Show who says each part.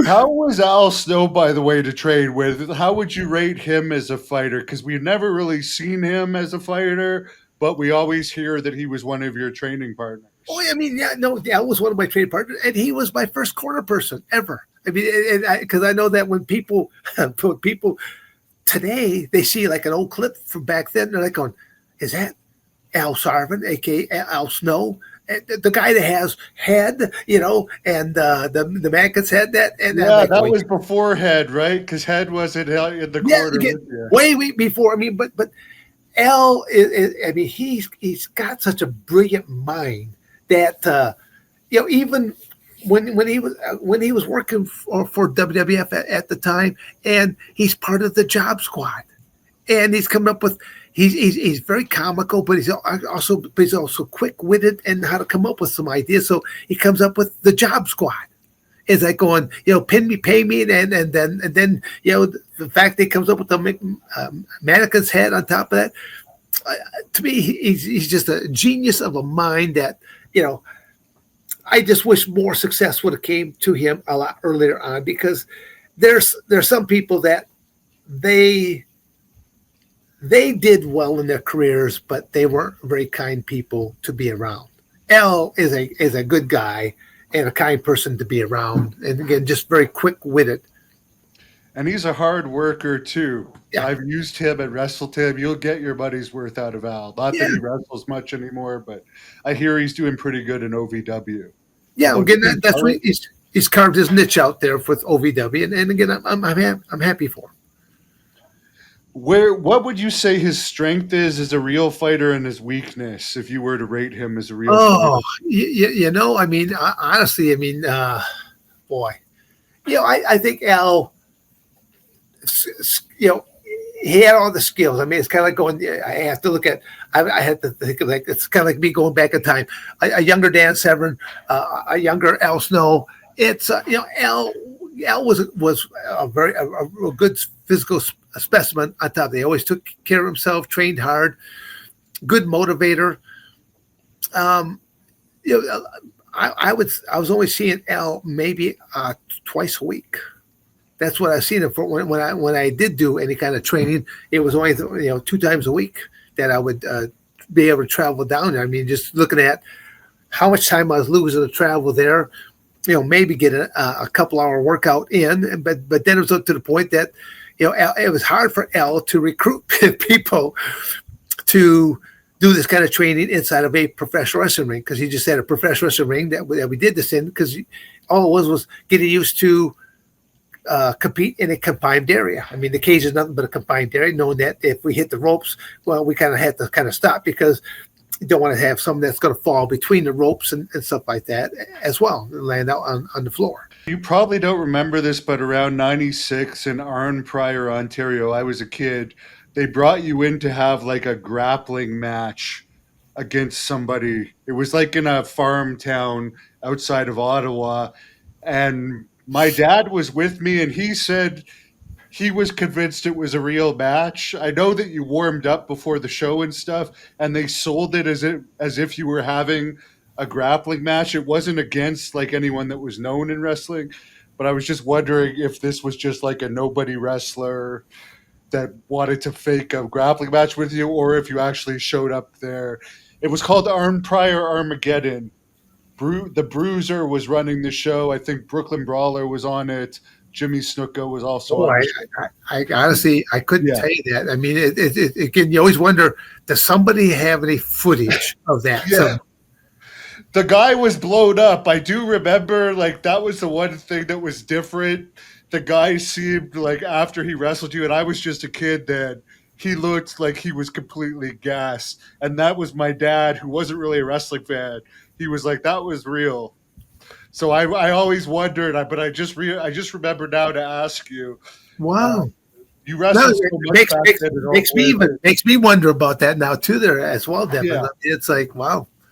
Speaker 1: How was Al Snow, by the way, to train with? How would you rate him as a fighter? Because we've never really seen him as a fighter, but we always hear that he was one of your training
Speaker 2: Oh,
Speaker 1: partners.
Speaker 2: I mean, yeah, no, that was one of my training partners, and he was my first corner person ever. I mean, because I know that when people, when people today they see like an old clip from back then, they're like going, "Is that Al Sarvin, aka Al Snow?" And the guy that has head, and the mannequin's head that, and I'm
Speaker 1: Yeah,
Speaker 2: like,
Speaker 1: that
Speaker 2: going,
Speaker 1: was before Head, right? Because Head wasn't in the
Speaker 2: yeah,
Speaker 1: corner
Speaker 2: again,
Speaker 1: with you.
Speaker 2: way before. I mean, but Al, I mean, he's got such a brilliant mind that even when he was working for WWF at the time, and he's part of the Job Squad, and he's coming up with he's very comical, but he's also quick witted and how to come up with some ideas. So he comes up with the Job Squad. It's like going, pin me, pay me, and then the fact that he comes up with the mannequin's head on top of that. To me, he's just a genius of a mind that I just wish more success would have came to him a lot earlier on, because there's some people that they they did well in their careers, but they weren't very kind people to be around. L is a good guy and a kind person to be around, and again, just very quick witted.
Speaker 1: And he's a hard worker too.
Speaker 2: Yeah,
Speaker 1: I've used him at WrestleTim. You'll get your money's worth out of Al. Not that
Speaker 2: yeah,
Speaker 1: he wrestles much anymore, but I hear he's doing pretty good in OVW.
Speaker 2: yeah.
Speaker 1: Although
Speaker 2: Again,
Speaker 1: Jimmy
Speaker 2: that's what
Speaker 1: Hart,
Speaker 2: he's carved his niche out there with OVW, and again, I'm happy for him.
Speaker 1: what would you say his strength is as a real fighter and his weakness if you were to rate him as a real
Speaker 2: Oh,
Speaker 1: fighter?
Speaker 2: I mean, honestly, I mean, boy, I think Al, you know, he had all the skills. I mean, it's kind of like going. I have to look at. I had to think of, like, it's kind of like me going back in time. A younger Dan Severn, a younger Al Snow. It's Al was a good physical specimen. On top, they always took care of himself, trained hard, good motivator. Um, you know, I was only seeing Al maybe twice a week. That's what I've seen him for. When I did do any kind of training, it was only 2 times a week that I would be able to travel down there. I mean, just looking at how much time I was losing to travel there, maybe get a couple hour workout in, but then it was up to the point that it was hard for L to recruit people to do this kind of training inside of a professional wrestling ring, because he just had a professional wrestling ring that we did this in, because all it was getting used to compete in a confined area. I mean, the cage is nothing but a confined area, knowing that if we hit the ropes, well, we kind of had to kind of stop, because you don't want to have something that's going to fall between the ropes and stuff like that as well, and land out on the floor.
Speaker 1: You probably don't remember this, but around 96 in Arn Pryor, Ontario, I was a kid. They brought you in to have like a grappling match against somebody. It was like in a farm town outside of Ottawa. And my dad was with me, and he said he was convinced it was a real match. I know that you warmed up before the show and stuff, and they sold it as if you were having a grappling match. It wasn't against like anyone that was known in wrestling, but I was just wondering if this was just like a nobody wrestler that wanted to fake a grappling match with you, or if you actually showed up there. It was called Arn Pryor Armageddon. The Bruiser was running the show. I think Brooklyn Brawler was on it. Jimmy Snuka was also
Speaker 2: Oh,
Speaker 1: on
Speaker 2: I,
Speaker 1: the show.
Speaker 2: I honestly I couldn't
Speaker 1: Yeah.
Speaker 2: tell you that. I mean, again, you always wonder, does somebody have any footage of that?
Speaker 1: Yeah.
Speaker 2: So
Speaker 1: The guy was blown up. I do remember, like, that was the one thing that was different. The guy seemed like after he wrestled you, and I was just a kid then, he looked like he was completely gassed. And that was my dad, who wasn't really a wrestling fan. He was like, that was real. So I always wondered, but I just remember now to ask you. Uh,
Speaker 2: wow.
Speaker 1: you
Speaker 2: No,
Speaker 1: wrestled
Speaker 2: it
Speaker 1: so much
Speaker 2: makes
Speaker 1: back
Speaker 2: makes
Speaker 1: then.
Speaker 2: makes me even makes me wonder about that now too. There as well, Devin.
Speaker 1: Yeah.
Speaker 2: It's like, wow.